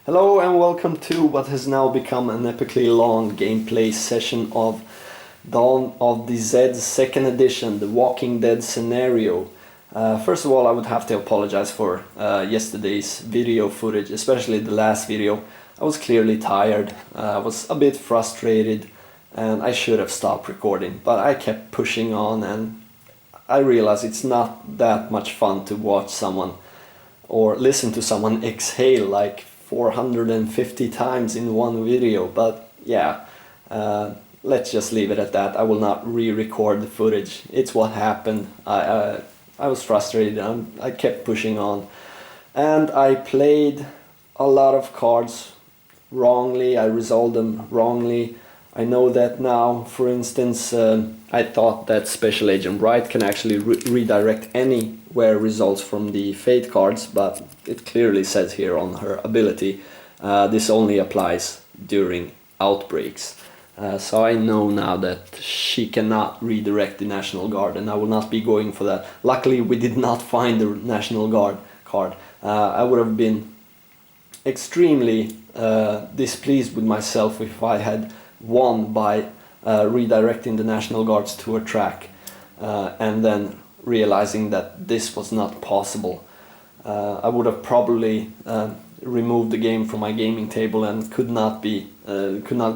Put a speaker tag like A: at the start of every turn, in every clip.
A: Hello and welcome to what has now become an epically long gameplay session of Dawn of the Zeds second edition, the Walking Dead scenario. First of all, I would have to apologize for yesterday's video footage, especially the last video. I was clearly tired, I was a bit frustrated, and I should have stopped recording, but I kept pushing on, and I realized it's not that much fun to watch someone or listen to someone exhale like 450 times in one video. But yeah, let's just leave it at that. I will not re-record the footage. It's what happened. I was frustrated. I kept pushing on, and I played a lot of cards wrongly. I resolved them wrongly. I know that now. For instance, I thought that Special Agent Wright can actually redirect anywhere results from the Fate cards, but it clearly says here on her ability this only applies during outbreaks. So I know now that she cannot redirect the National Guard, and I will not be going for that. Luckily, we did not find the National Guard card. I would have been extremely displeased with myself if I had won by redirecting the National Guards to a track and then realizing that this was not possible. I would have probably removed the game from my gaming table and could not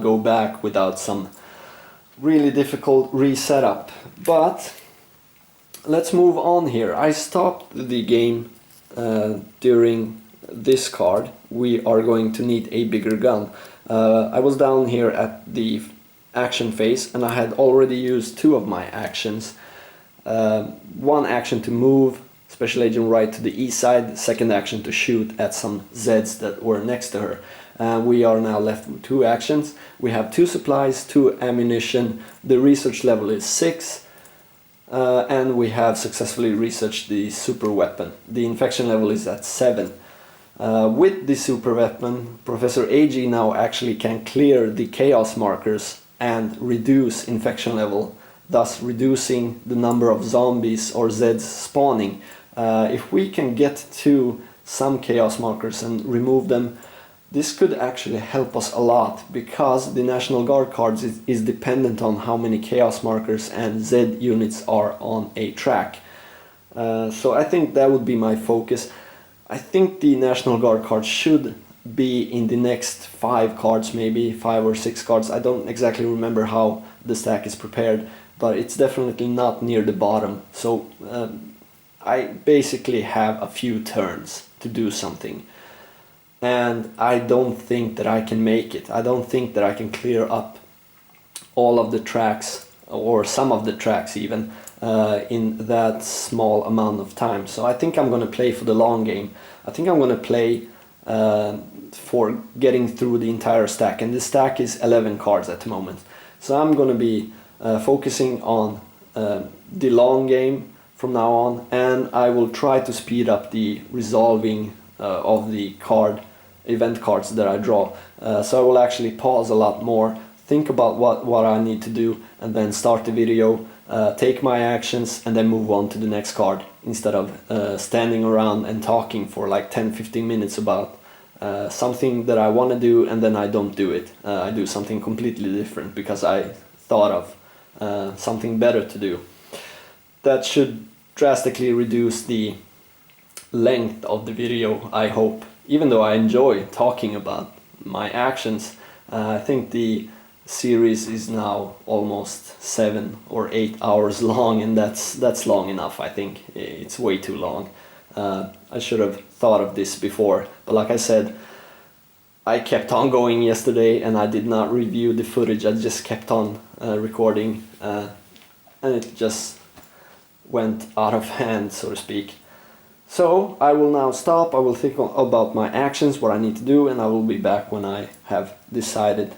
A: go back without some really difficult resetup. But let's move on here. I stopped the game during this card. We are going to need a bigger gun. I was down here at the action phase, and I had already used two of my actions. One action to move Special Agent Wright to the east side, second action to shoot at some Zeds that were next to her. We are now left with two actions. We have 2 supplies, 2 ammunition, the research level is 6, and we have successfully researched the super weapon. The infection level is at 7. With the super weapon, Professor AG now actually can clear the chaos markers and reduce infection level, thus reducing the number of zombies or Zeds spawning. If we can get to some chaos markers and remove them, this could actually help us a lot, because the National Guard cards is dependent on how many chaos markers and Z units are on a track. So I think that would be my focus. I think the National Guard cards should be in the next 5 cards, maybe 5 or 6 cards. I don't exactly remember how the stack is prepared, but it's definitely not near the bottom. So I basically have a few turns to do something, and I don't think that I can make it. I don't think that I can clear up all of the tracks, or some of the tracks even, in that small amount of time. So I think I'm going to play for the long game. I think I'm going to play for getting through the entire stack, and the stack is 11 cards at the moment. So I'm going to be focusing on the long game from now on, and I will try to speed up the resolving of the event cards that I draw. So I will actually pause a lot more, think about what I need to do, and then start the video, take my actions, and then move on to the next card, instead of standing around and talking for like 10-15 minutes about something that I want to do, and then I don't do it. I do something completely different because I thought of something better to do. That should drastically reduce the length of the video, I hope. Even though I enjoy talking about my actions, I think the series is now almost 7 or 8 hours long, and that's long enough. I think it's way too long. I should have thought of this before, but like I said, I kept on going yesterday and I did not review the footage. I just kept on recording, and it just went out of hand, so to speak. So I will now stop. I will think about my actions, what I need to do, and I will be back when I have decided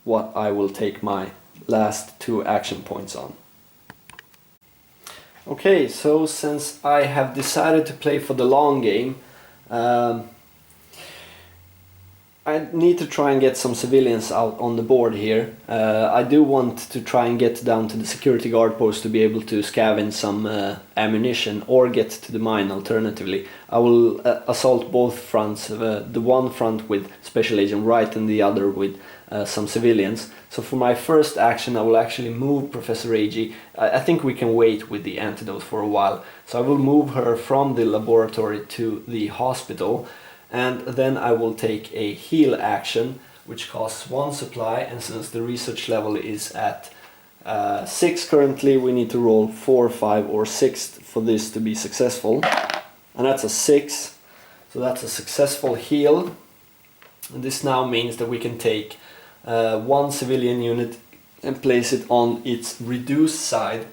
A: what I will take my last 2 action points on. Okay, so since I have decided to play for the long game, I need to try and get some civilians out on the board here. I do want to try and get down to the security guard post to be able to scavenge some ammunition or get to the mine alternatively. I will assault both fronts, the one front with Special Agent Wright and the other with some civilians. So for my first action I will actually move Professor Agee. I think we can wait with the antidote for a while. So I will move her from the laboratory to the hospital. And then I will take a heal action, which costs 1 supply, and since the research level is at 6 currently, we need to roll 4, 5 or 6 for this to be successful. And that's a 6, so that's a successful heal. And this now means that we can take 1 civilian unit and place it on its reduced side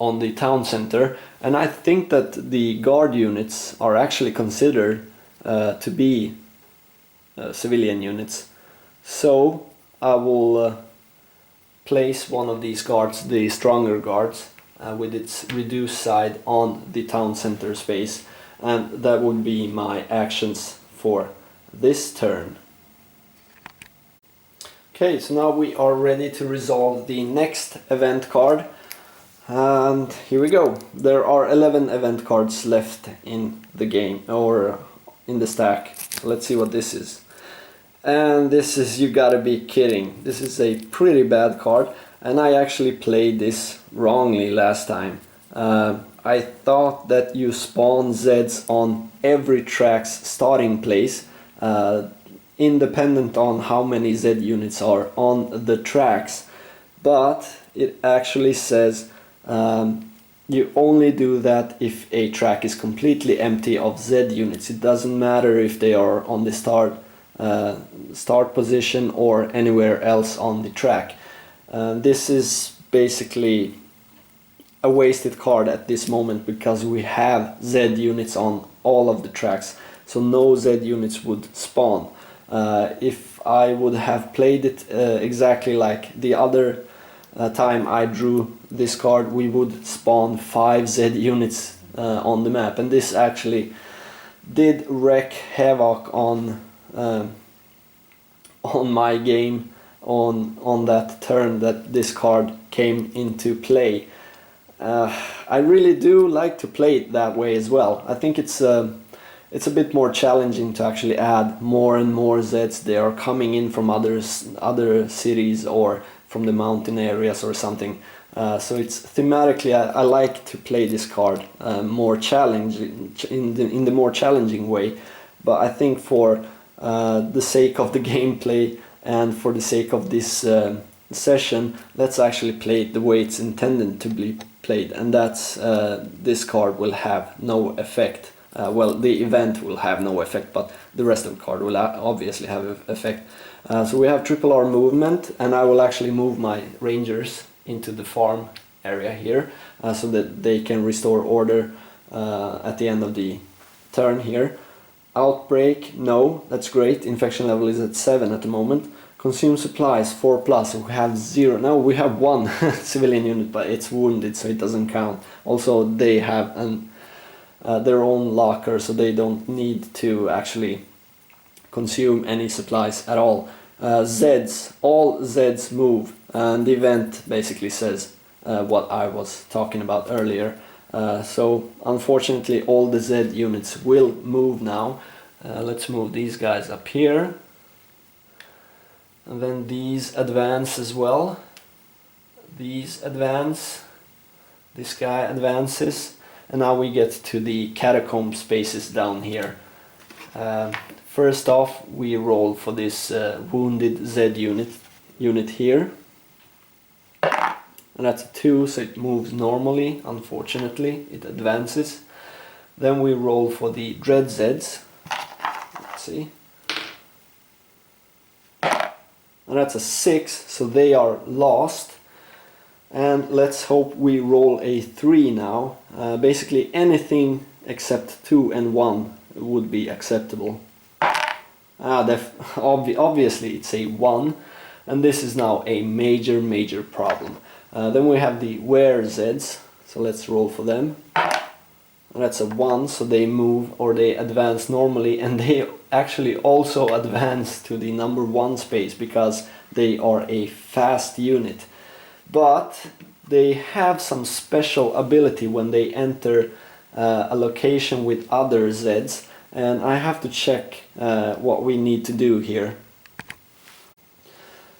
A: on the town center, and I think that the guard units are actually considered to be civilian units. So I will place one of these guards, the stronger guards, with its reduced side on the town center space, and that would be my actions for this turn. Okay, so now we are ready to resolve the next event card. And here we go. There are 11 event cards left in the game, or in the stack. So let's see what this is. And this is, you gotta be kidding. This is a pretty bad card, and I actually played this wrongly last time. I thought that you spawn Zeds on every track's starting place, independent on how many Z units are on the tracks. But it actually says you only do that if a track is completely empty of Z units. It doesn't matter if they are on the start position or anywhere else on the track. This is basically a wasted card at this moment because we have Z units on all of the tracks, so no Z units would spawn. If I would have played it exactly like the other time I drew this card, we would spawn 5 Z units on the map, and this actually did wreak havoc on my game on that turn that this card came into play. I really do like to play it that way as well. I think it's a bit more challenging to actually add more and more Zeds. They are coming in from other cities or from the mountain areas or something. So it's thematically, I like to play this card more challenging, in the more challenging way. But I think for the sake of the gameplay and for the sake of this session, let's actually play it the way it's intended to be played, and that's this card will have no effect. Well, the event will have no effect, but the rest of the card will obviously have an effect. So we have triple R movement, and I will actually move my rangers into the farm area here so that they can restore order at the end of the turn here. Outbreak, no, that's great. Infection level is at 7 at the moment. Consume supplies, 4+, we have 0. Now we have 1 civilian unit, but it's wounded, so it doesn't count. Also, they have their own locker, so they don't need to actually consume any supplies at all. Zeds, all Zeds move, and the event basically says what I was talking about earlier. So unfortunately all the Z units will move now. Let's move these guys up here, and then these advance as well. These advance, this guy advances, and now we get to the catacomb spaces down here. First off, we roll for this wounded Z unit here, and that's a 2, so it moves normally. Unfortunately, it advances. Then we roll for the Dread Zeds. Let's see, and that's a 6, so they are lost. And let's hope we roll a 3 now. Basically anything except 2 and 1 would be acceptable. Obviously it's a 1, and this is now a major problem. Then we have the Were Zeds, so let's roll for them. That's a 1, so they move or they advance normally, and they actually also advance to the number 1 space because they are a fast unit. But they have some special ability when they enter a location with other Zeds, and I have to check what we need to do here.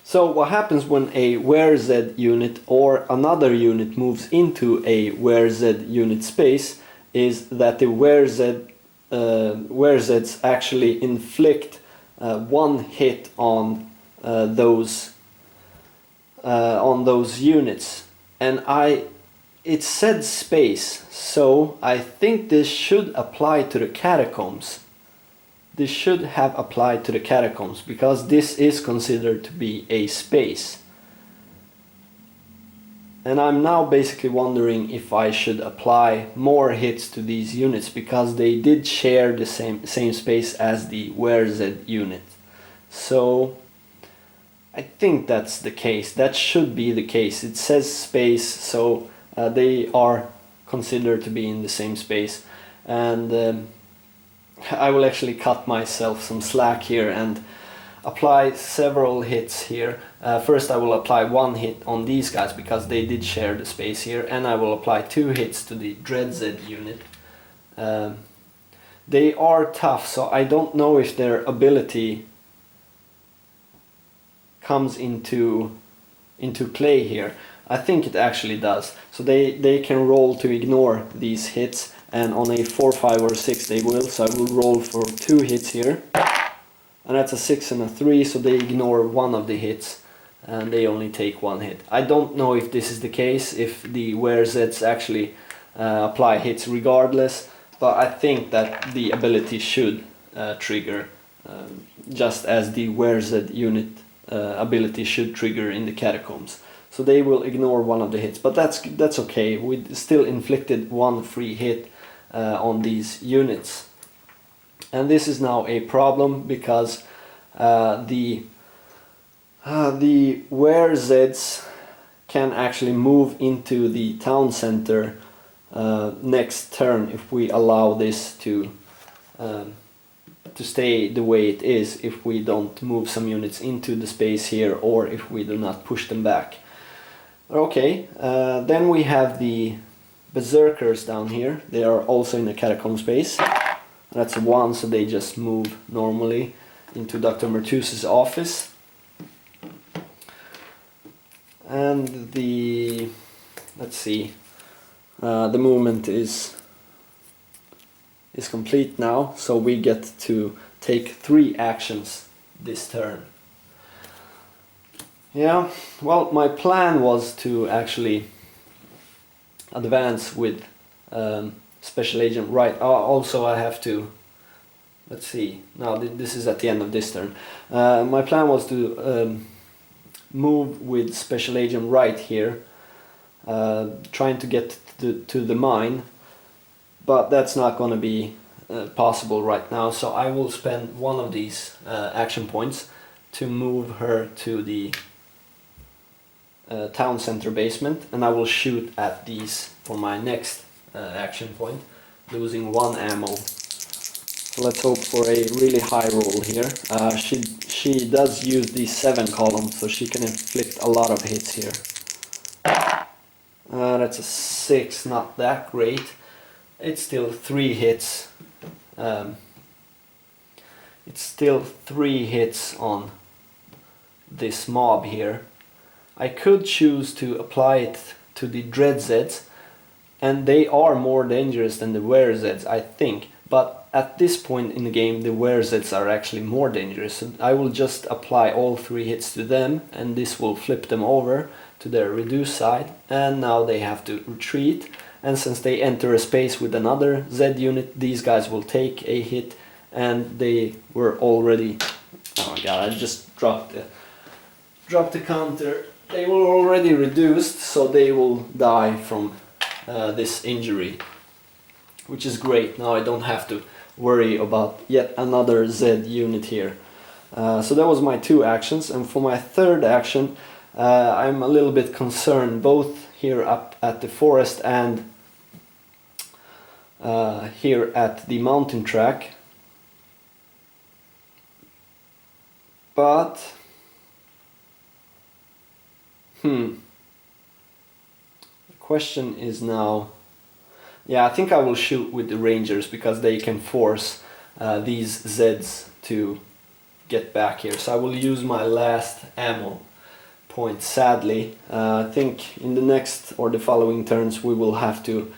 A: So what happens when a WhereZ unit or another unit moves into a WhereZ unit space is that the WhereZs actually inflict 1 hit on those units, and it said space, so I think this should apply to the catacombs. This should have applied to the catacombs because this is considered to be a space. And I'm now basically wondering if I should apply more hits to these units because they did share the same space as the WhereZ unit. So I think that's the case. That should be the case. It says space, so they are considered to be in the same space. And I will actually cut myself some slack here and apply several hits here. First I will apply 1 hit on these guys because they did share the space here, and I will apply 2 hits to the Zed unit. They are tough, so I don't know if their ability comes into play here. I think it actually does. So they can roll to ignore these hits, and on a 4, 5 or 6 they will, so I will roll for 2 hits here. And that's a 6 and a 3, so they ignore 1 of the hits and they only take 1 hit. I don't know if this is the case, if the WhereZs actually apply hits regardless, but I think that the ability should trigger just as the WhereZ unit ability should trigger in the catacombs. So they will ignore 1 of the hits, but that's okay. We still inflicted 1 free hit on these units. And this is now a problem because the WhereZs can actually move into the town center next turn if we allow this to stay the way it is, if we don't move some units into the space here or if we do not push them back. Okay, then we have the Berserkers down here. They are also in the catacomb space. That's 1, so they just move normally into Dr. Mertus's office. And let's see, the movement is complete now, so we get to take 3 actions this turn. Yeah, well, my plan was to actually advance with Special Agent Wright. Also I have to, let's see, now this is at the end of this turn. My plan was to move with Special Agent Wright here, trying to get to the mine, but that's not going to be possible right now, so I will spend 1 of these action points to move her to the town center basement, and I will shoot at these for my next action point, losing 1 ammo. So let's hope for a really high roll here. She does use the 7 column, so she can inflict a lot of hits here. That's a 6, not that great. It's still 3 hits. It's still 3 hits on this mob here. I could choose to apply it to the Zeds, and they are more dangerous than the WhereZs, I think. But at this point in the game, the WhereZs are actually more dangerous. So I will just apply all 3 hits to them, and this will flip them over to their reduced side. And now they have to retreat. And since they enter a space with another Z unit, these guys will take a hit, and they were already... Oh my god, I just dropped the counter. They were already reduced, so they will die from this injury, which is great. Now I don't have to worry about yet another Z unit here. So that was my 2 actions, and for my 3rd action I'm a little bit concerned both here up at the forest and here at the mountain track. But the question is now, yeah, I think I will shoot with the Rangers because they can force these Zeds to get back here. So I will use my last ammo point, sadly. I think in the next or the following turns we will have to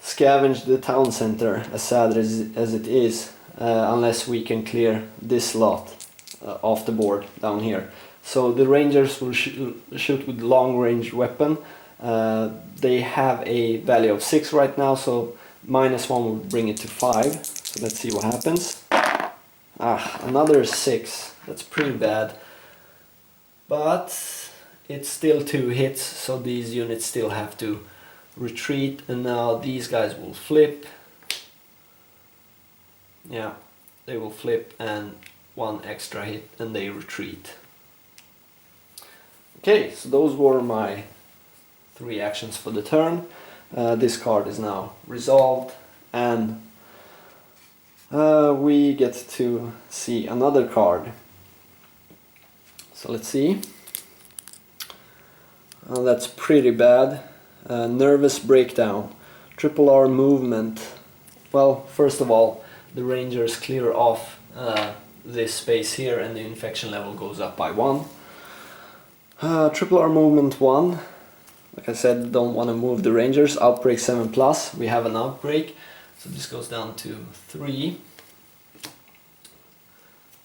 A: scavenge the town center, as sad as it is, unless we can clear this lot off the board down here. So the Rangers will shoot with long range weapon. They have a value of 6 right now, so -1 will bring it to 5. So let's see what happens. Another 6. That's pretty bad. But it's still 2 hits, so these units still have to retreat, and now these guys will flip. Yeah, they will flip, and 1 extra hit and they retreat. Okay, so those were my 3 actions for the turn. This card is now resolved, and we get to see another card. So let's see. That's pretty bad. Nervous breakdown. Triple R movement. Well, first of all, the Rangers clear off this space here and the infection level goes up by 1. Triple R movement 1. Like I said, don't want to move the Rangers. Outbreak 7+. We have an outbreak. So this goes down to 3.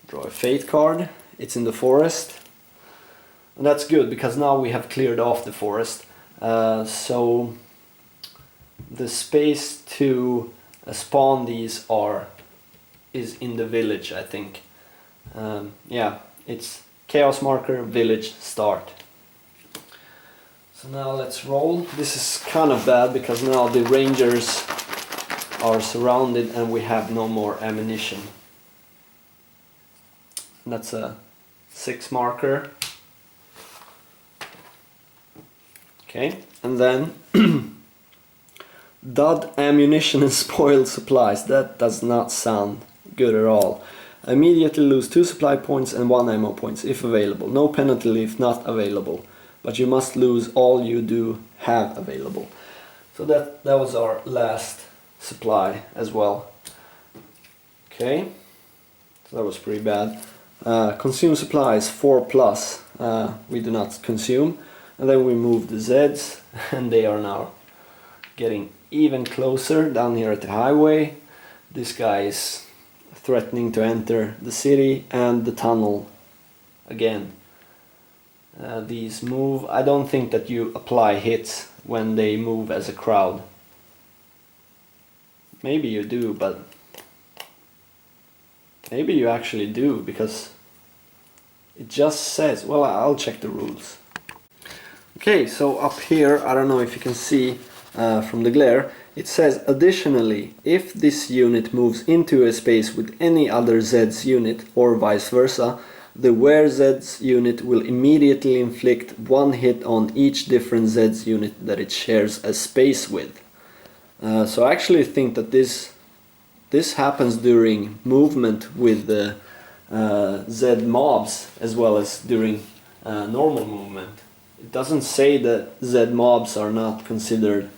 A: Draw a fate card. It's in the forest. And that's good because now we have cleared off the forest. So the space to spawn these is in the village, I think. Yeah, it's chaos marker, village, start. So now let's roll. This is kind of bad because now the Rangers are surrounded and we have no more ammunition. And that's a 6 marker. Okay, and then dud ammunition and spoiled supplies. That does not sound good at all. Immediately lose 2 supply points and 1 ammo points if available. No penalty if not available, but you must lose all you do have available. So that was our last supply as well. Okay, so that was pretty bad. Consume supplies 4+. We do not consume. And then we move the Zeds, and they are now getting even closer down here at the highway. This guy is threatening to enter the city and the tunnel again. These move. I don't think that you apply hits when they move as a crowd. Maybe you do, but maybe you actually do, because it just says, well, I'll check the rules. Okay, so up here, I don't know if you can see from the glare, it says additionally, if this unit moves into a space with any other Zeds unit or vice versa, the where Zeds unit will immediately inflict 1 hit on each different Zeds unit that it shares a space with. So I actually think that this happens during movement with the Zed mobs as well as during normal movement. It doesn't say that Zed mobs are not considered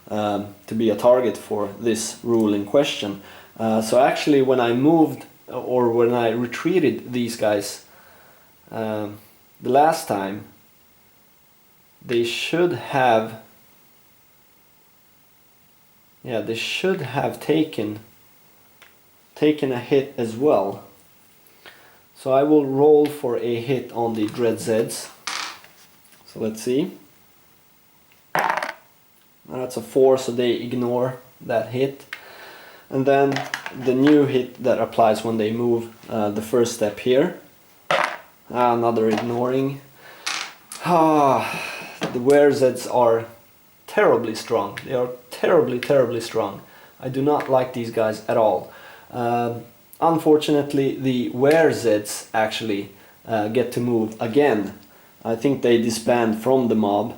A: to be a target for this rule in question. So actually when I moved or when I retreated these guys the last time, they should have taken a hit as well. So I will roll for a hit on the Dread Zeds. So let's see. That's a 4, so they ignore that hit. And then the new hit that applies when they move the first step here. Another ignoring. The Were-Zeds are terribly strong. They are terribly strong. I do not like these guys at all. Unfortunately, the Were-Zeds actually get to move again. I think they disband from the mob,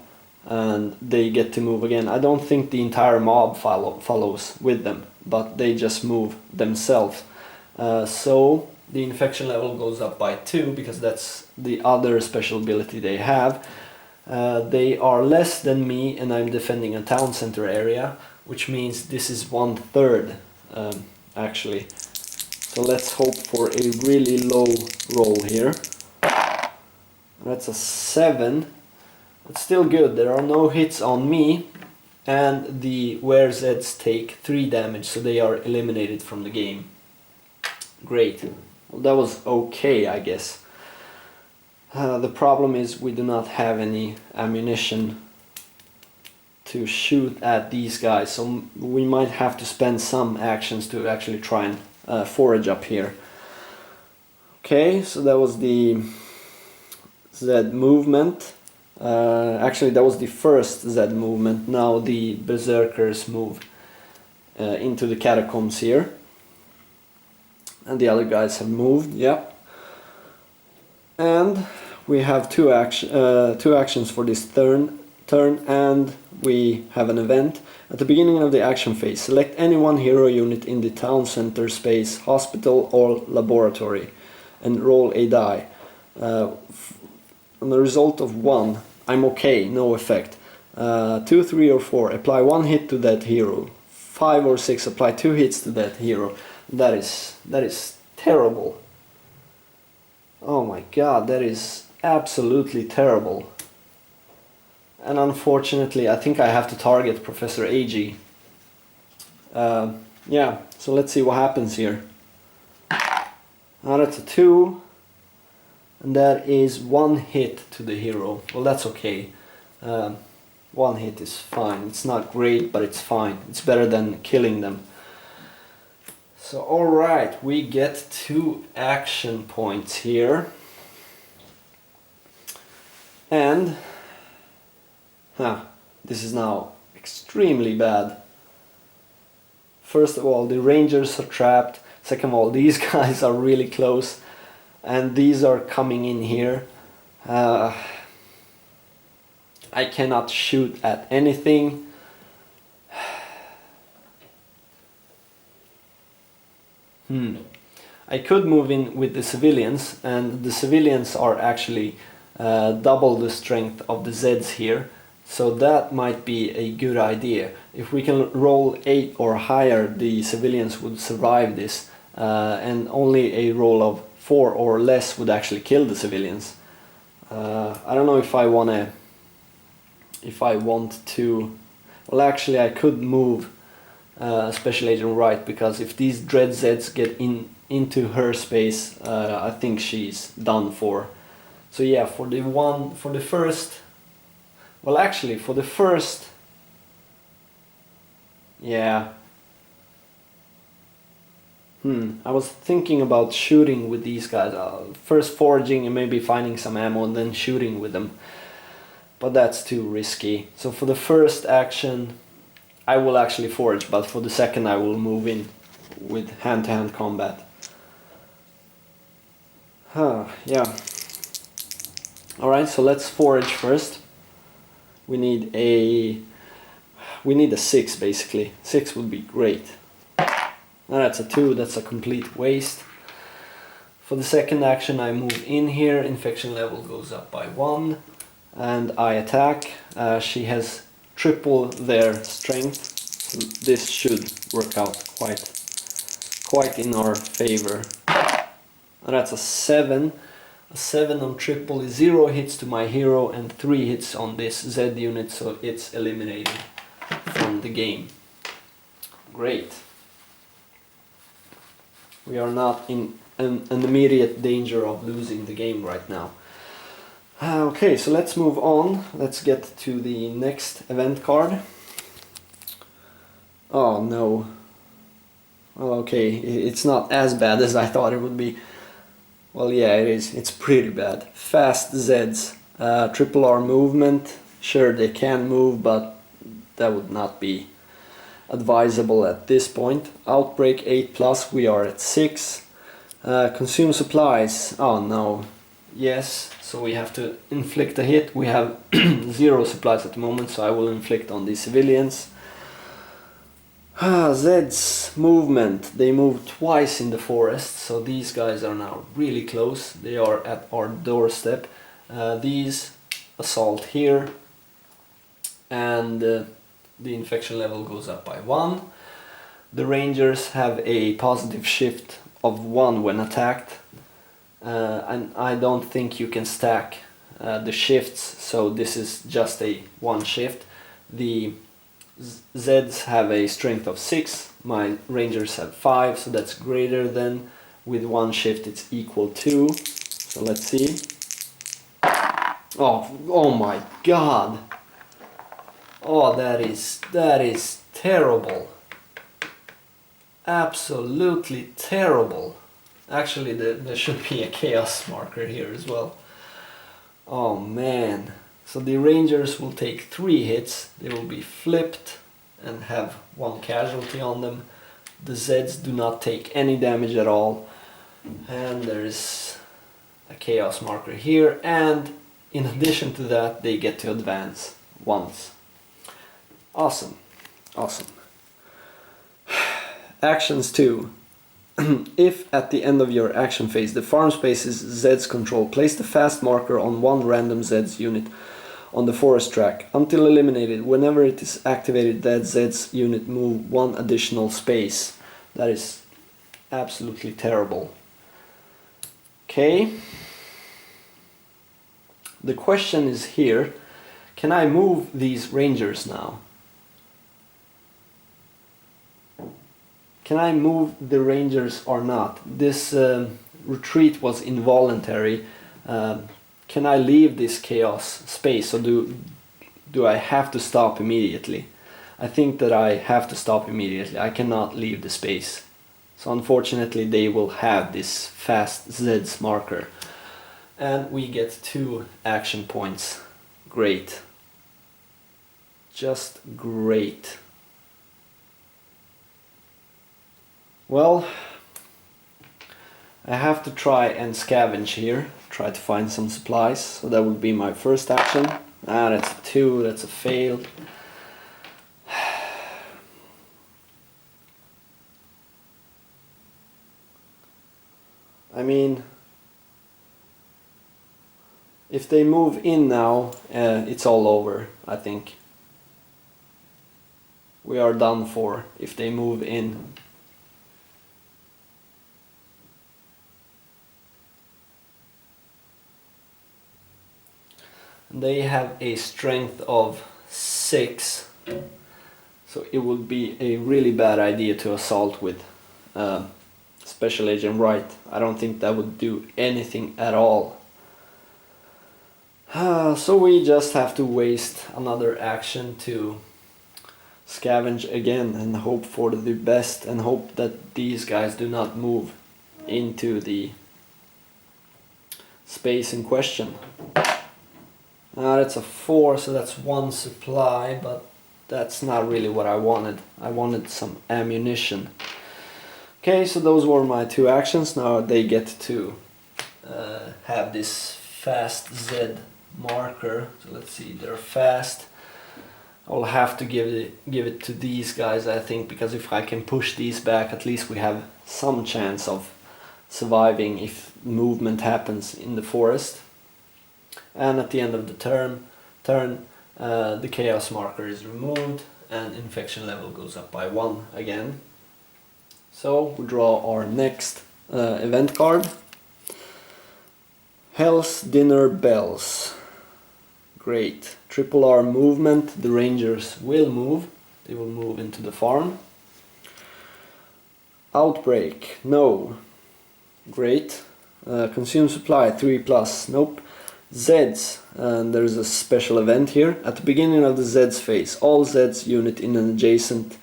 A: and they get to move again. I don't think the entire mob follows with them, but they just move themselves. So the infection level goes up by 2 because that's the other special ability they have. They are less than me, and I'm defending a town center area, which means this is 1/3 actually. So let's hope for a really low roll here. That's a 7. It's still good. There are no hits on me, and the Zeds take 3 damage, so they are eliminated from the game. Great. Well, that was okay, I guess. The problem is we do not have any ammunition to shoot at these guys, so we might have to spend some actions to actually try and forage up here. Okay, so that was the Zed movement. Actually, that was the first Zed movement. Now the Berserkers move into the catacombs here. And the other guys have moved, yeah. And we have two actions for this turn, and we have an event. At the beginning of the action phase, select any one hero unit in the town center space, hospital or laboratory, and roll a die. On the result of 1, I'm okay, no effect. 2, 3 or 4, apply 1 hit to that hero. 5 or 6, apply 2 hits to that hero. That is terrible. Oh my god, that is absolutely terrible. And unfortunately, I think I have to target Professor AG. Yeah, so let's see what happens here. Now that's a 2. And that is 1 hit to the hero. Well, that's okay. 1 hit is fine. It's not great, but it's fine. It's better than killing them. So alright, we get 2 action points here. And this is now extremely bad. First of all, the Rangers are trapped. Second of all, these guys are really close. And these are coming in here. I cannot shoot at anything. I could move in with the civilians, and the civilians are actually double the strength of the Zeds here. So that might be a good idea. If we can roll 8 or higher, the civilians would survive this. And only a roll of 4 or less would actually kill the civilians. I don't know if I want to. Well, actually, I could move Special Agent Wright, because if these Dread Zeds get into her space, I think she's done for. So yeah, for the first. Well, actually, for the first. Yeah. I was thinking about shooting with these guys. First foraging and maybe finding some ammo and then shooting with them. But that's too risky. So for the first action, I will actually forage, but for the second I will move in with hand-to-hand combat. Yeah. Alright, so let's forage first. We need a 6 basically. 6 would be great. Now that's a 2, that's a complete waste. For the second action I move in here, infection level goes up by 1, and I attack. She has triple their strength, so this should work out quite in our favor. Now that's a 7. A 7 on triple is 0 hits to my hero and 3 hits on this Z unit, so it's eliminated from the game. Great. We are not in an immediate danger of losing the game right now. Okay, so let's move on. Let's get to the next event card. Oh no. Well, okay, it's not as bad as I thought it would be. Well, yeah, it is. It's pretty bad. Fast Zeds. Triple R movement. Sure, they can move, but that would not be advisable at this point. Outbreak 8+, we are at 6. Consume supplies. Oh no. Yes, so we have to inflict a hit. We have 0 supplies at the moment, so I will inflict on the civilians. Zeds movement. They move twice in the forest, so these guys are now really close. They are at our doorstep. These assault here, and the infection level goes up by 1. The Rangers have a positive shift of 1 when attacked, and I don't think you can stack the shifts, so this is just a 1 shift. The Zeds have a strength of 6, my Rangers have 5, so that's greater than. With 1 shift it's equal to. So let's see. Oh my god! Oh, that is terrible. Absolutely terrible. Actually, there should be a chaos marker here as well. Oh man. So the Rangers will take 3 hits. They will be flipped and have 1 casualty on them. The Zeds do not take any damage at all. And there's a chaos marker here. And in addition to that, they get to advance once. Awesome. Awesome. Actions 2. If at the end of your action phase the farm space is Zed's control, place the fast marker on 1 random Zed's unit on the forest track. Until eliminated, whenever it is activated, that Zed's unit move 1 additional space. That is absolutely terrible. Okay. The question is here, can I move these Rangers now? Can I move the Rangers or not? This retreat was involuntary. Can I leave this chaos space, or do I have to stop immediately? I think that I have to stop immediately. I cannot leave the space. So unfortunately they will have this fast Zeds marker. And we get 2 action points. Great. Just great. Well, I have to try and scavenge here, try to find some supplies, so that would be my first action. That's a 2, that's a fail. I mean, if they move in now, it's all over, I think. We are done for if they move in. They have a strength of 6, so it would be a really bad idea to assault with Special Agent Wright. I don't think that would do anything at all. So we just have to waste another action to scavenge again and hope for the best, and hope that these guys do not move into the space in question. That's a 4, so that's 1 supply, but that's not really what I wanted. I wanted some ammunition. Okay, so those were my 2 actions. Now they get to have this fast Z marker. So let's see, they're fast. I'll have to give it to these guys, I think, because if I can push these back, at least we have some chance of surviving if movement happens in the forest. And at the end of the turn, the chaos marker is removed and infection level goes up by 1 again. So we draw our next event card. Hell's Dinner Bells. Great. Triple R movement. The Rangers will move. They will move into the farm. Outbreak. No. Great. Consume supply 3+. Nope. Zeds, and there's a special event here. At the beginning of the Zeds phase, all Zeds unit in an adjacent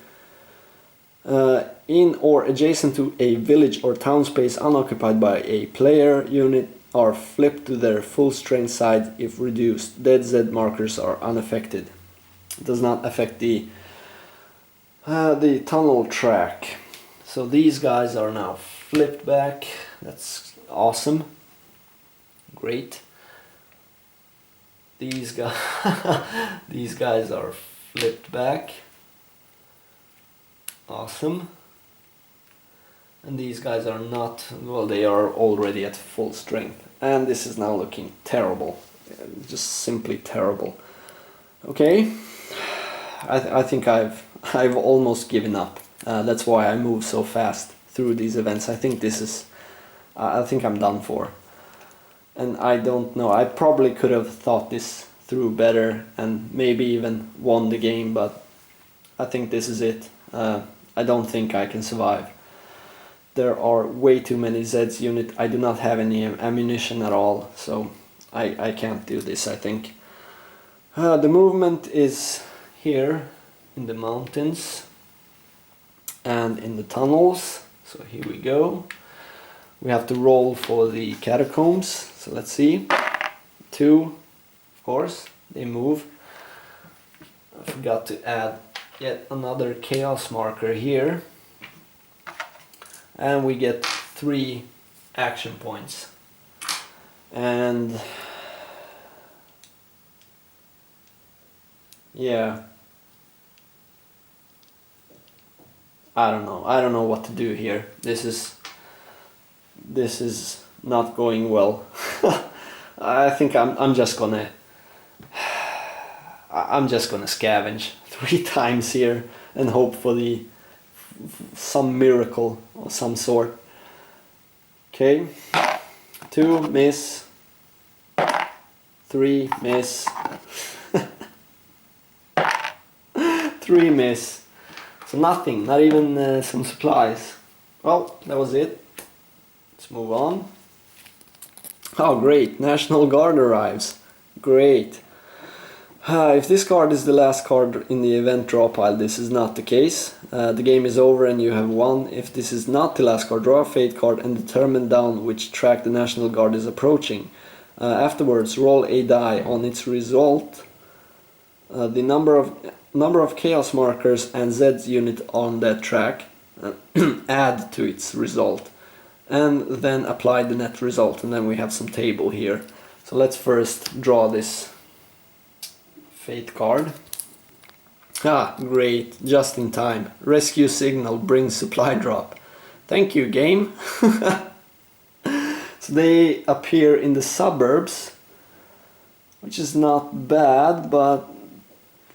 A: in or adjacent to a village or town space unoccupied by a player unit are flipped to their full strength side if reduced. Dead Zed markers are unaffected. It does not affect the tunnel track. So these guys are now flipped back. That's awesome. Great. These guys, these guys are flipped back. Awesome. And these guys are not, well, they are already at full strength. And this is now looking terrible. Just simply terrible. Okay. I think I've almost given up. That's why I move so fast through these events. I think this is, I think I'm done for. And I don't know, I probably could have thought this through better and maybe even won the game, but I think this is it. I don't think I can survive. There are way too many Zeds unit. I do not have any ammunition at all, so I can't do this, I think. The movement is here in the mountains and in the tunnels. So here we go. We have to roll for the catacombs. So let's see. 2, of course, they move. I forgot to add yet another chaos marker here. And we get 3 action points. And yeah, I don't know what to do here. This is not going well. I think I'm just gonna scavenge 3 times here and hope for some miracle of some sort. Okay, 2 miss, 3 miss, 3 miss. So nothing, not even some supplies. Well, that was it. Let's move on. Oh great, National Guard arrives. Great. If this card is the last card in the event draw pile, this is not the case. The game is over and you have won. If this is not the last card, draw a fate card and determine down which track the National Guard is approaching. Afterwards, roll a die on its result. The number of chaos markers and Zeds unit on that track, add to its result, and then apply the net result. And then we have some table here. So let's first draw this fate card. Ah, great, just in time. Rescue signal brings supply drop. Thank you, game. So they appear in the suburbs, which is not bad, but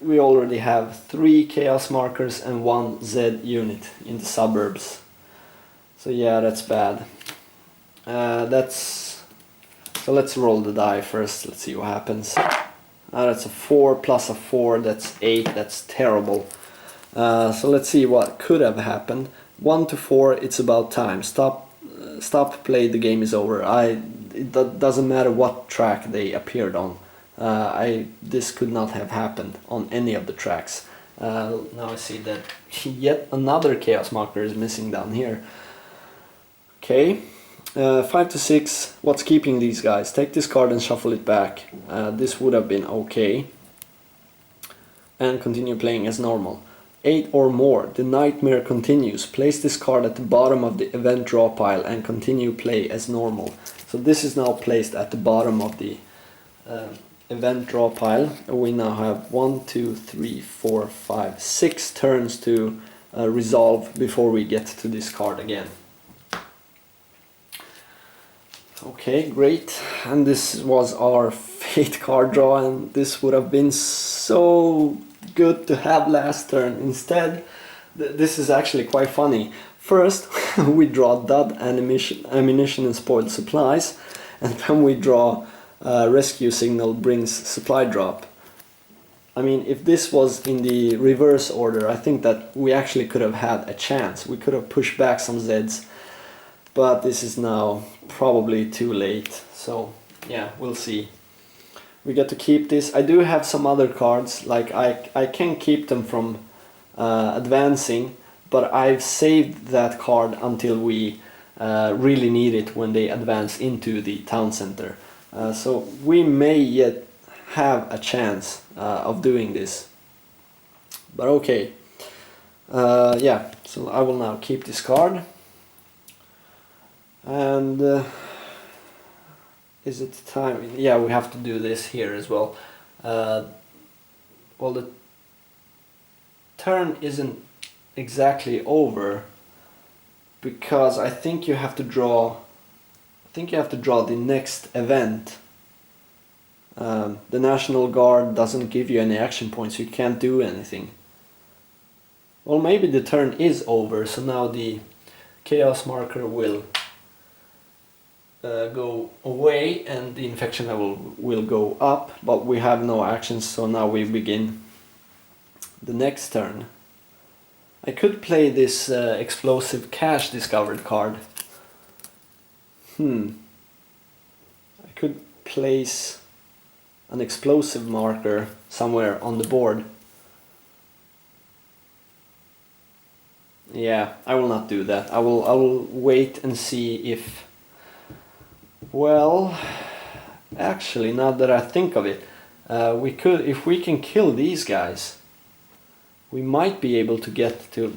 A: we already have 3 chaos markers and 1 Z unit in the suburbs. So yeah, that's bad. So let's roll the die first. Let's see what happens. That's a 4 plus a 4, that's 8, that's terrible. So let's see what could have happened. 1 to 4, it's about time. Stop play, the game is over. It doesn't matter what track they appeared on. This could not have happened on any of the tracks. Now I see that yet another chaos marker is missing down here. Okay. 5 to 6, what's keeping these guys? Take this card and shuffle it back. This would have been okay. And continue playing as normal. 8 or more, the nightmare continues. Place this card at the bottom of the event draw pile and continue play as normal. So this is now placed at the bottom of the event draw pile. We now have 1, 2, 3, 4, 5, 6 turns to resolve before we get to this card again. Okay, great. And this was our fate card draw, and this would have been so good to have last turn. Instead, this is actually quite funny. First, we draw dud ammunition and spoiled supplies, and then we draw rescue signal brings supply drop. I mean, if this was in the reverse order, I think that we actually could have had a chance. We could have pushed back some Zeds. But this is now probably too late, so yeah, we'll see. We get to keep this. I do have some other cards, like I can keep them from advancing, but I've saved that card until we really need it when they advance into the town center. So we may yet have a chance of doing this. But okay, yeah, so I will now keep this card. And is it time? Yeah, we have to do this here as well. Well, the turn isn't exactly over because I think you have to draw. I think you have to draw the next event. The National Guard doesn't give you any action points, you can't do anything. Well, maybe the turn is over, so now the chaos marker will go away and the infection level will go up, but we have no actions, so now we begin the next turn. I could play this explosive cache discovered card. I could place an explosive marker somewhere on the board. Yeah, I will not do that. I will wait and see if... Well, actually, now that I think of it, we could, if we can kill these guys, we might be able to get to...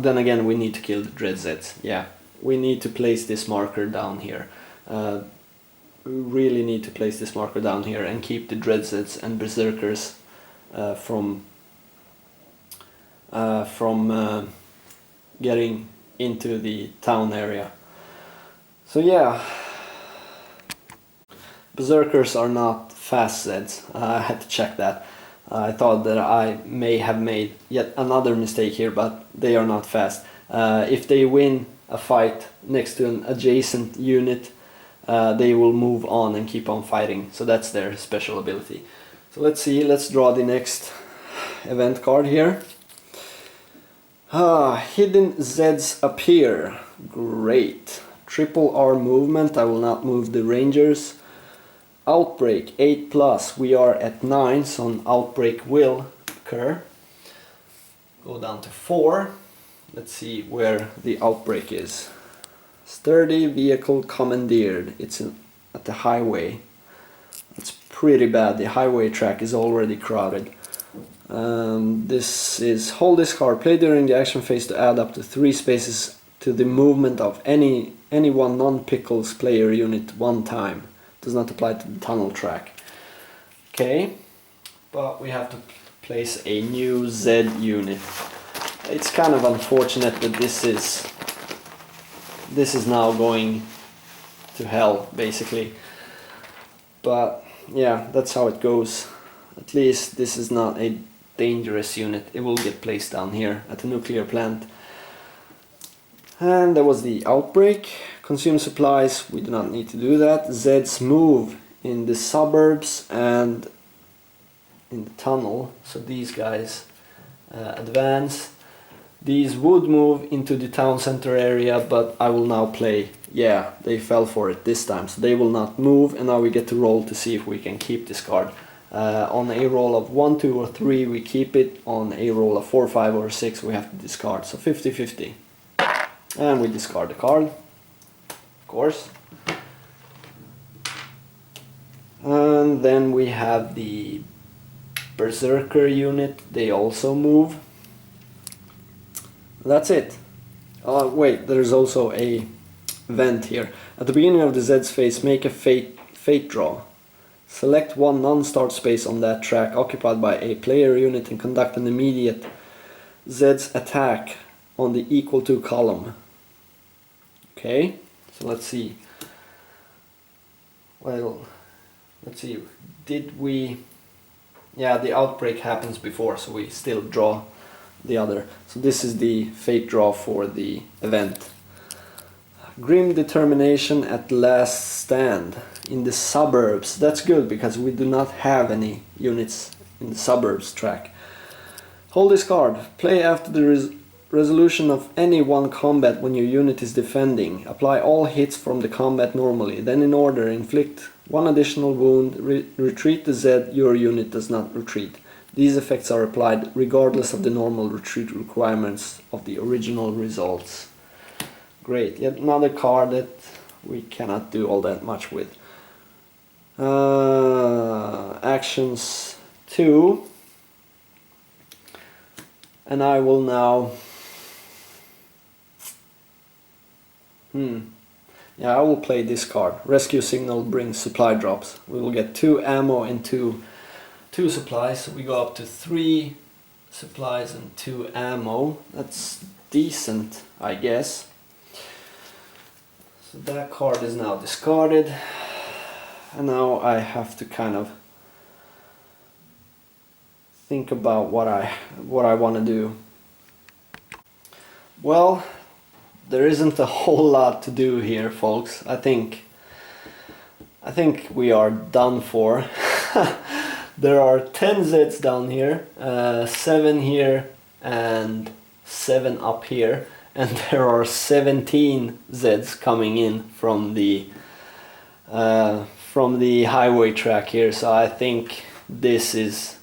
A: then again, we need to kill the Dread Zeds. Yeah, we need to place this marker down here. We really need to place this marker down here and keep the Dread Zeds and Berserkers from getting into the town area. So yeah, Berserkers are not fast Zeds. I had to check that. I thought that I may have made yet another mistake here, but they are not fast. If they win a fight next to an adjacent unit, they will move on and keep on fighting. So that's their special ability. So let's see, let's draw the next event card here. Hidden Zeds appear. Great. Triple R movement, I will not move the Rangers. Outbreak 8+, we are at 9, so an outbreak will occur. Go down to 4. Let's see where the outbreak is. Sturdy vehicle commandeered. It's at the highway. It's pretty bad. The highway track is already crowded. This is hold this card. Play during the action phase to add up to 3 spaces to the movement of any one non-Pickles player unit one time. Does not apply to the tunnel track. Okay, but we have to place a new Z unit. It's kind of unfortunate that this is now going to hell, basically. But yeah, that's how it goes. At least this is not a dangerous unit. It will get placed down here at the nuclear plant. And there was the outbreak. Consume supplies, we do not need to do that. Zeds move in the suburbs and in the tunnel. So these guys advance. These would move into the town center area, but I will now play. Yeah, they fell for it this time, so they will not move, and now we get to roll to see if we can keep this card. On a roll of 1, 2 or 3 we keep it, on a roll of 4, 5 or 6 we have to discard, so 50-50. And we discard the card, of course. And then we have the Berserker unit, they also move. That's it. Wait, there's also a event here. At the beginning of the Zeds phase, make a fate draw. Select one non-start space on that track occupied by a player unit and conduct an immediate Zeds attack on the equal to column. Okay, so let's see. Well, let's see. Did we... Yeah, the outbreak happens before, so we still draw the other. So this is the fate draw for the event. Grim determination at last stand in the suburbs. That's good because we do not have any units in the suburbs track. Hold this card. Play after the resolution of any one combat when your unit is defending. Apply all hits from the combat normally. Then in order, inflict one additional wound. Retreat the Z your unit does not retreat. These effects are applied regardless of the normal retreat requirements of the original results. Great, yet another card that we cannot do all that much with. Actions 2. And I will now... Yeah, I will play this card. Rescue signal brings supply drops. We will get 2 ammo and 2 supplies, so we go up to 3 supplies and 2 ammo. That's decent, I guess. So that card is now discarded, and now I have to kind of think about what I want to do. Well, there isn't a whole lot to do here, folks. I think we are done for. There are 10 Zeds down here, 7 here and 7 up here, and there are 17 Zeds coming in from the highway track here. So I think this is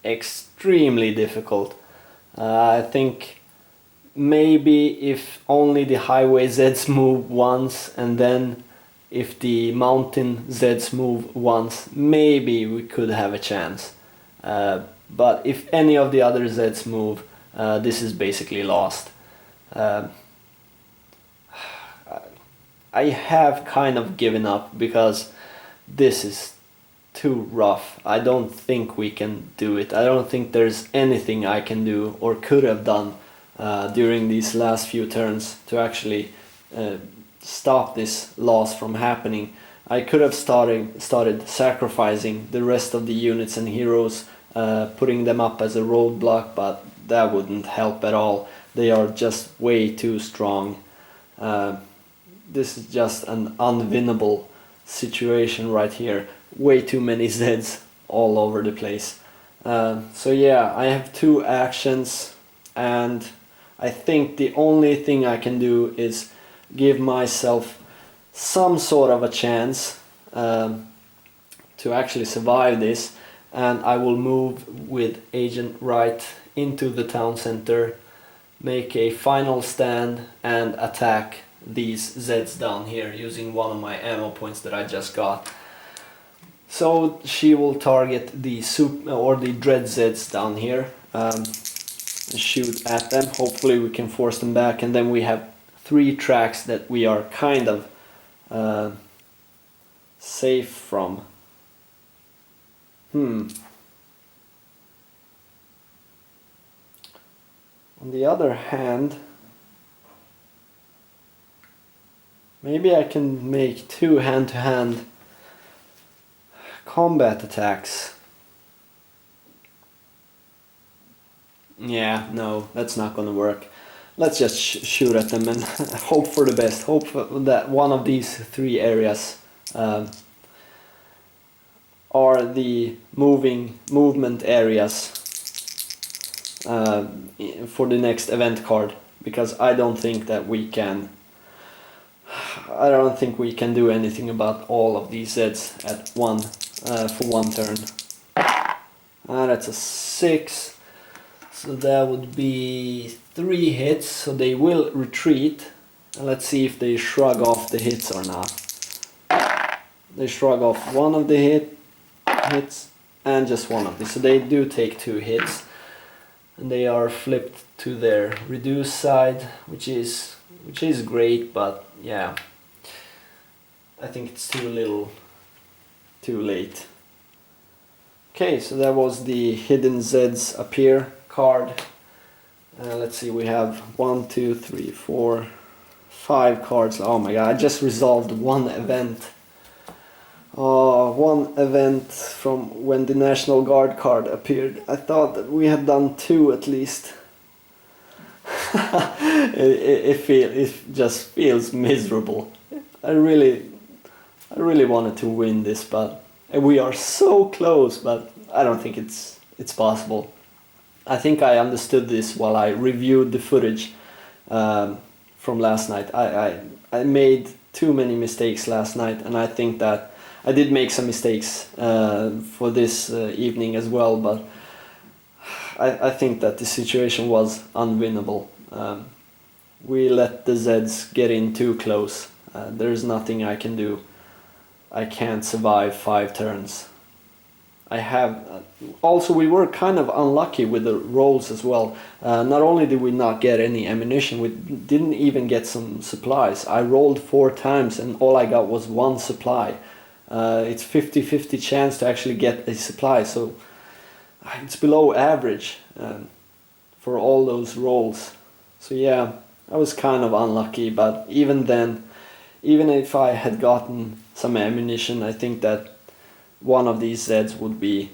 A: extremely difficult. I think maybe if only the highway Zeds move once, and then if the mountain Zeds move once, maybe we could have a chance. But if any of the other Zeds move, this is basically lost. I have kind of given up because this is too rough. I don't think we can do it. I don't think there's anything I can do or could have done during these last few turns to actually stop this loss from happening. I could have started sacrificing the rest of the units and heroes, putting them up as a roadblock, but that wouldn't help at all. They are just way too strong. This is just an unwinnable situation right here. Way too many Zeds all over the place. So yeah, I have 2 actions, and I think the only thing I can do is give myself some sort of a chance to actually survive this, and I will move with Agent Wright into the town center, make a final stand and attack these Zeds down here using one of my ammo points that I just got. So she will target the Dread Zeds down here, and shoot at them. Hopefully we can force them back, and then we have 3 tracks that we are kind of safe from. On the other hand, maybe I can make 2 hand-to-hand combat attacks. Yeah, no, that's not gonna work. Let's just shoot at them and hope for the best. Hope that one of these 3 areas are the movement areas for the next event card, because I don't think we can do anything about all of these Zeds at for one turn. That's a 6. So that would be 3 hits, so they will retreat. Let's see if they shrug off the hits or not. They shrug off one of the hits and just one of these, so they do take 2 hits. And they are flipped to their reduced side, which is great, but yeah, I think it's too late. Okay, so that was the Hidden Zeds Appear card. Let's see, we have 1, 2, 3, 4, 5 cards. Oh my god, I just resolved one event. One event from when the National Guard card appeared. I thought that we had done 2 at least. It just feels miserable. I really wanted to win this, but we are so close, but I don't think it's possible. I think I understood this while I reviewed the footage from last night. I made too many mistakes last night, and I think that I did make some mistakes for this evening as well, but I think that the situation was unwinnable. We let the Zeds get in too close. There's nothing I can do. I can't survive 5 turns. I have. Also, we were kind of unlucky with the rolls as well. Not only did we not get any ammunition, we didn't even get some supplies. I rolled 4 times and all I got was 1 supply. It's 50-50 chance to actually get a supply, so it's below average for all those rolls. So yeah, I was kind of unlucky, but even then, even if I had gotten some ammunition, I think that one of these Zeds would be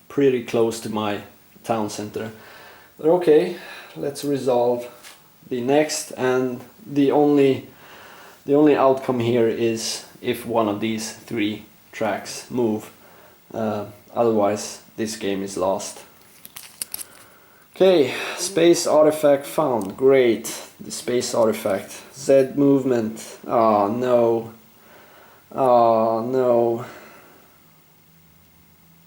A: pretty close to my town center. But okay, let's resolve the next, and the only outcome here is if one of these 3 tracks move. Otherwise, this game is lost. Okay, space artifact found. Great, the space artifact. Z movement. Oh no. Oh no.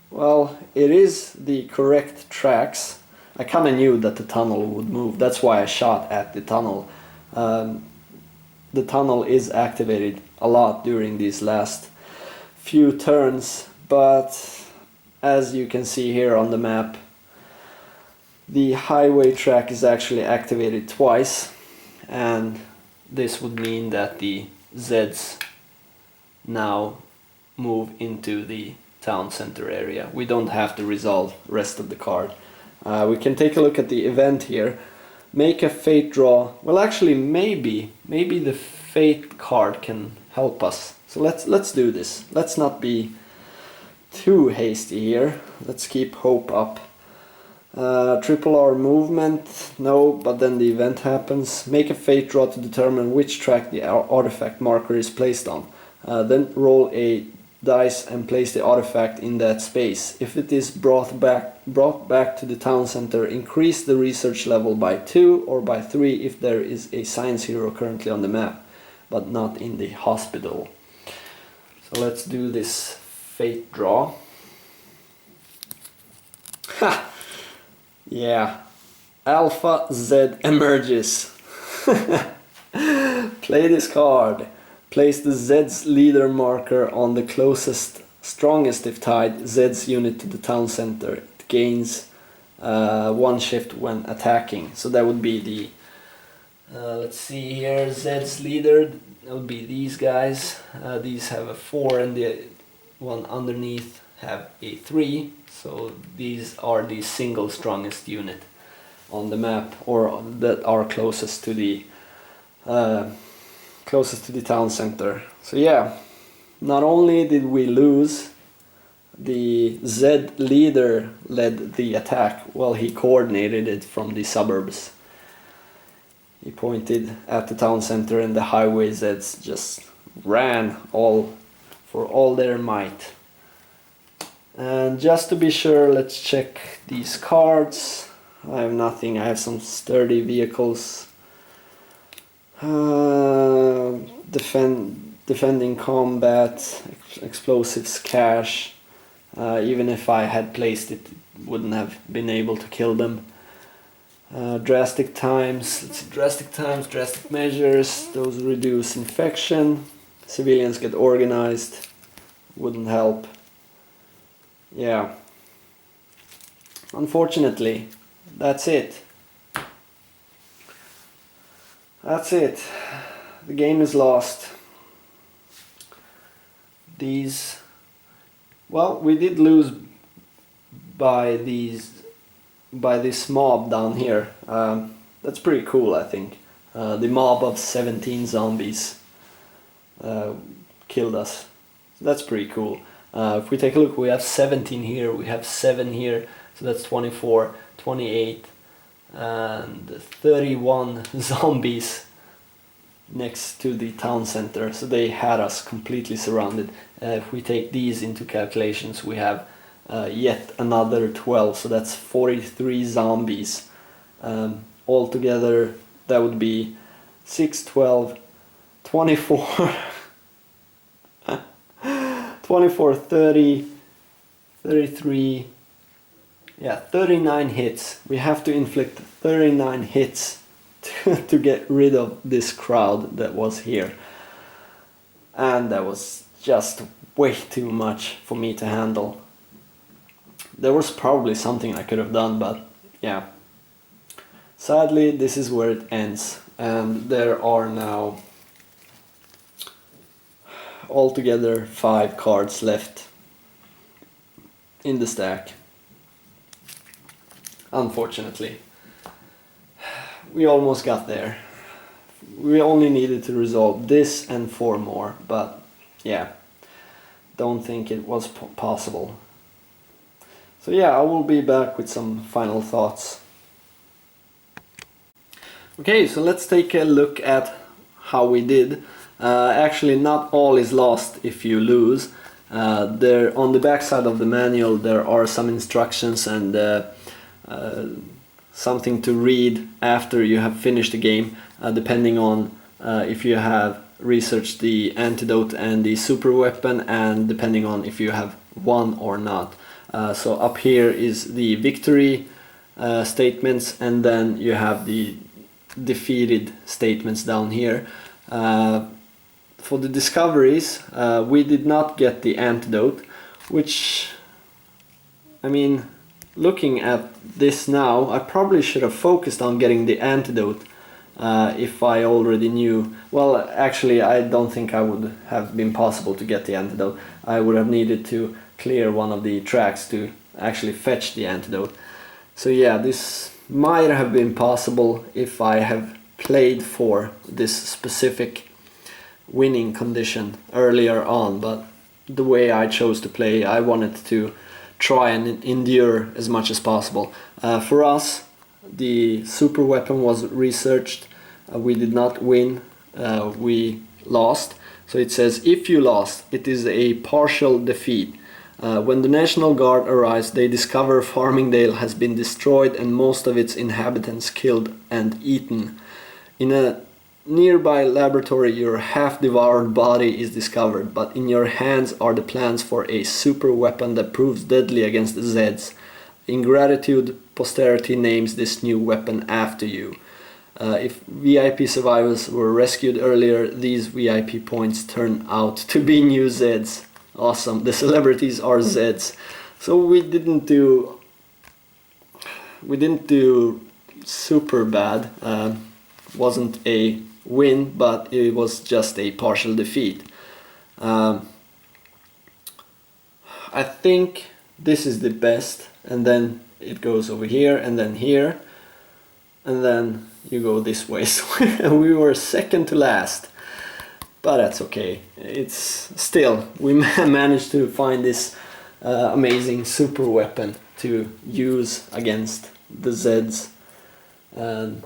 A: Well, it is the correct tracks. I kind of knew that the tunnel would move. That's why I shot at the tunnel. The tunnel is activated a lot during these last few turns, but as you can see here on the map, the highway track is actually activated twice, and this would mean that the Zeds now move into the town center area. We don't have to resolve the rest of the card. We can take a look at the event here. Make a fate draw. Well, actually, maybe the fate card can help us. So let's do this. Let's not be too hasty here. Let's keep hope up. Triple R movement, no, but then the event happens. Make a fate draw to determine which track the artifact marker is placed on. Then roll a dice and place the artifact in that space. If it is brought back to the town center, increase the research level by 2 or by 3 if there is a science hero currently on the map, but not in the hospital. So let's do this fate draw. Ha! Yeah, Alpha Z emerges. Play this card. Place the Zeds leader marker on the closest, strongest if tied, Zeds unit to the town center. It gains 1 shift when attacking. So that would be the, let's see here, Zeds leader. That would be these guys. These have a 4 and the one underneath have a 3. So these are the single strongest unit on the map, or that are closest to the town center. So yeah, not only did we lose, the Z leader led the attack. Well, he coordinated it from the suburbs. He pointed at the town center and the highway Zeds just ran for all their might. And just to be sure, let's check these cards. I have nothing. I have some sturdy vehicles. Defending combat, explosives, cash. Even if I had placed it, wouldn't have been able to kill them. Drastic times. Let's see, drastic measures. Those reduce infection. Civilians get organized. Wouldn't help. Yeah, unfortunately, that's it. That's it. The game is lost. Well, we did lose by this mob down here. That's pretty cool, I think. The mob of 17 zombies killed us. So that's pretty cool. If we take a look, we have 17 here, we have 7 here, so that's 24, 28, and 31 zombies next to the town center, so they had us completely surrounded. If we take these into calculations, we have yet another 12, so that's 43 zombies. Altogether, that would be 6, 12, 24... 24, 30, 33, yeah, 39 hits. We have to inflict 39 hits to get rid of this crowd that was here. And that was just way too much for me to handle. There was probably something I could have done, but yeah. Sadly, this is where it ends, and there are now altogether 5 cards left in the stack. Unfortunately, we almost got there. We only needed to resolve this and 4 more, but yeah, don't think it was possible. So yeah, I will be back with some final thoughts. Okay, so let's take a look at how we did. Actually, not all is lost if you lose. There, on the back side of the manual, there are some instructions and something to read after you have finished the game, depending on if you have researched the antidote and the super weapon, and depending on if you have won or not. So up here is the victory statements, and then you have the defeated statements down here. For the discoveries, we did not get the antidote, which, I mean, looking at this now, I probably should have focused on getting the antidote if I already knew. Well, actually, I don't think I would have been possible to get the antidote. I would have needed to clear one of the tracks to actually fetch the antidote. So yeah, this might have been possible if I have played for this specific winning condition earlier on, but the way I chose to play, I wanted to try and endure as much as possible. For us, the super weapon was researched. We did not win, we lost. So it says, if you lost, it is a partial defeat. When the National Guard arrives, they discover Farmingdale has been destroyed and most of its inhabitants killed and eaten. In a nearby laboratory, your half-devoured body is discovered, but in your hands are the plans for a super weapon that proves deadly against the Zeds. In gratitude, posterity names this new weapon after you. If VIP survivors were rescued earlier, these VIP points turn out to be new Zeds. Awesome, the celebrities are Zeds. So we didn't do super bad. Wasn't a win, but it was just a partial defeat. I think this is the best, and then it goes over here and then here, and then you go this way. So we were second to last, but that's okay. It's still, we managed to find this amazing super weapon to use against the Zeds. And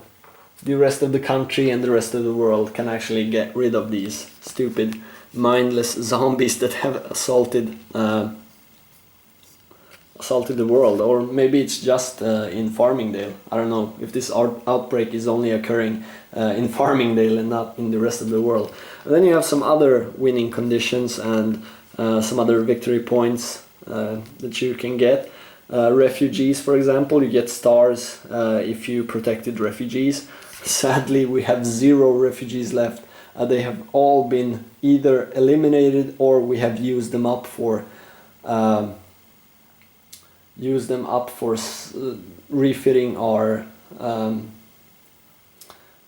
A: the rest of the country and the rest of the world can actually get rid of these stupid, mindless zombies that have assaulted the world. Or maybe it's just in Farmingdale. I don't know if this outbreak is only occurring in Farmingdale and not in the rest of the world. And then you have some other winning conditions and some other victory points that you can get. Refugees, for example, you get stars if you protected refugees. Sadly, we have 0 refugees left. They have all been either eliminated or we have used them up for refitting our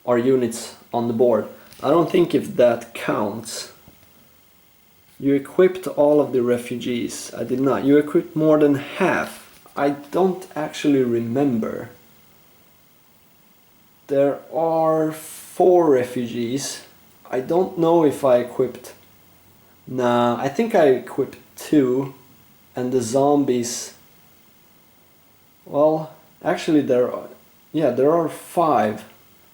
A: units on the board. I don't think if that counts. You equipped all of the refugees. I did not. You equipped more than half. I don't actually remember. There are 4 refugees. I don't know if I equipped... Nah, I think I equipped 2. And the zombies... Well, actually there are 5.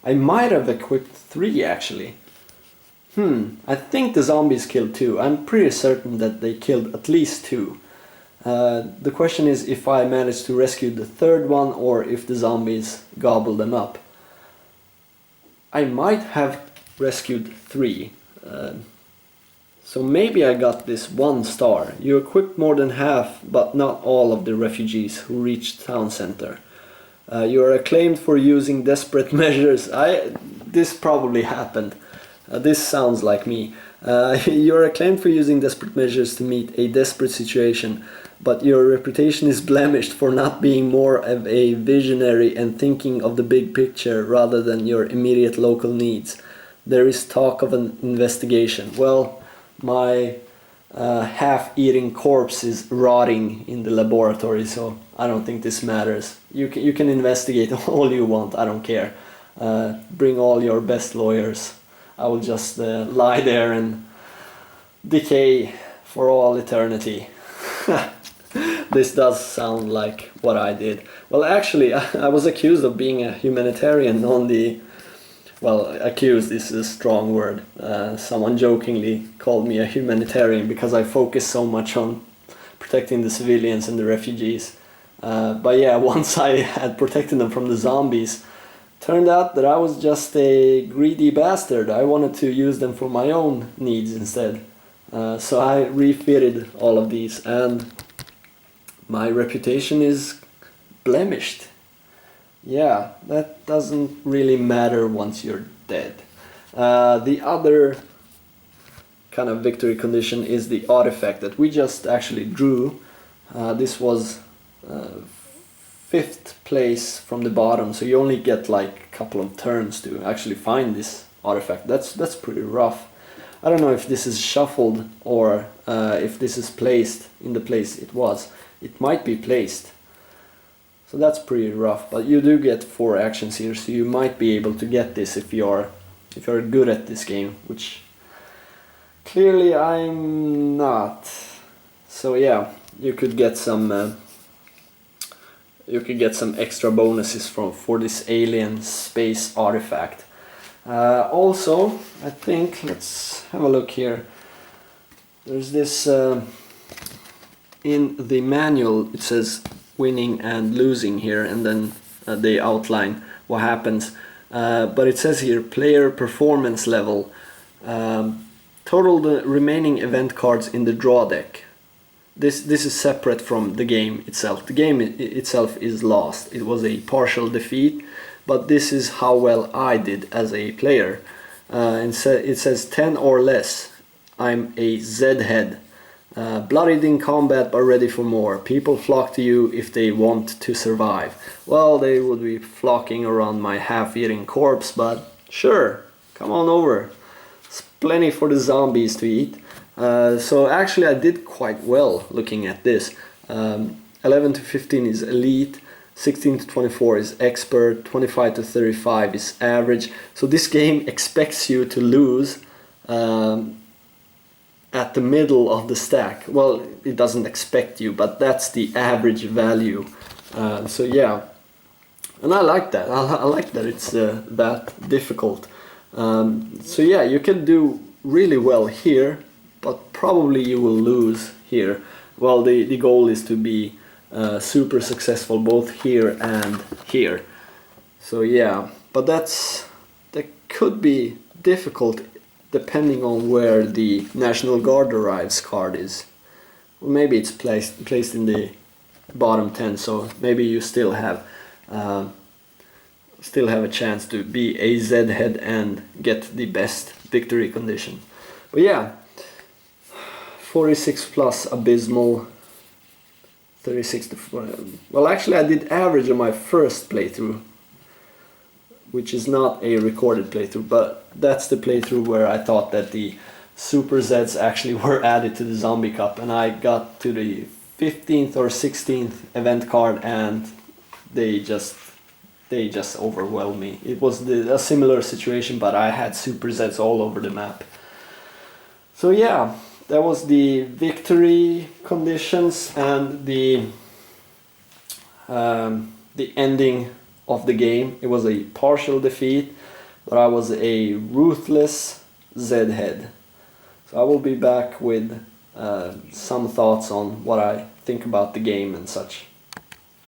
A: I might have equipped 3 actually. I think the zombies killed 2. I'm pretty certain that they killed at least 2. The question is if I managed to rescue the 3rd one or if the zombies gobbled them up. I might have rescued 3. So maybe I got this 1 star. You equipped more than half, but not all of the refugees who reached town center. You are acclaimed for using desperate measures. This probably happened. This sounds like me. You're acclaimed for using desperate measures to meet a desperate situation, but your reputation is blemished for not being more of a visionary and thinking of the big picture rather than your immediate local needs. There is talk of an investigation. Well, my half-eating corpse is rotting in the laboratory, so I don't think this matters. You can investigate all you want, I don't care. Bring all your best lawyers. I will just lie there and decay for all eternity. This does sound like what I did. Well, actually, I was accused of being a humanitarian on the... Well, accused is a strong word. Someone jokingly called me a humanitarian because I focus so much on protecting the civilians and the refugees. But yeah, once I had protected them from the zombies, turned out that I was just a greedy bastard. I wanted to use them for my own needs instead. So I refitted all of these, and my reputation is blemished. Yeah, that doesn't really matter once you're dead. The other kind of victory condition is the artifact that we just actually drew. This was 5th place from the bottom, so you only get like a couple of turns to actually find this artifact. That's pretty rough. I don't know if this is shuffled or if this is placed in the place it was. It might be placed. So that's pretty rough, but you do get 4 actions here, so you might be able to get this if you're good at this game, which clearly I'm not. So yeah, you could get some extra bonuses for this alien space artifact. Also, I think, let's have a look here. There's this in the manual, it says winning and losing here, and then they outline what happens. But it says here player performance level, total the remaining event cards in the draw deck. This is separate from the game itself. The game itself is lost. It was a partial defeat, but this is how well I did as a player. And it says 10 or less. I'm a Zed head. Bloodied in combat but ready for more. People flock to you if they want to survive. Well, they would be flocking around my half-eating corpse, but sure, come on over. It's plenty for the zombies to eat. So actually I did quite well looking at this. 11 to 15 is elite, 16 to 24 is expert, 25 to 35 is average. So this game expects you to lose at the middle of the stack. Well, it doesn't expect you, but that's the average value. So yeah, and I like that. I like that it's that difficult. So yeah, you can do really well here, but probably you will lose here. Well, the goal is to be super successful both here and here. So yeah, but that could be difficult depending on where the National Guard arrives card is. Well, maybe it's placed in the bottom 10, so maybe you still have a chance to be a Z head and get the best victory condition. But yeah, 46 plus abysmal, 36 to 40. Well, actually I did average on my first playthrough, which is not a recorded playthrough, but that's the playthrough where I thought that the Super Zeds actually were added to the Zombie Cup, and I got to the 15th or 16th event card and they just overwhelmed me. It was a similar situation, but I had Super Zeds all over the map. So yeah, that was the victory conditions and the ending of the game. It was a partial defeat, but I was a ruthless Zed head. So I will be back with some thoughts on what I think about the game and such.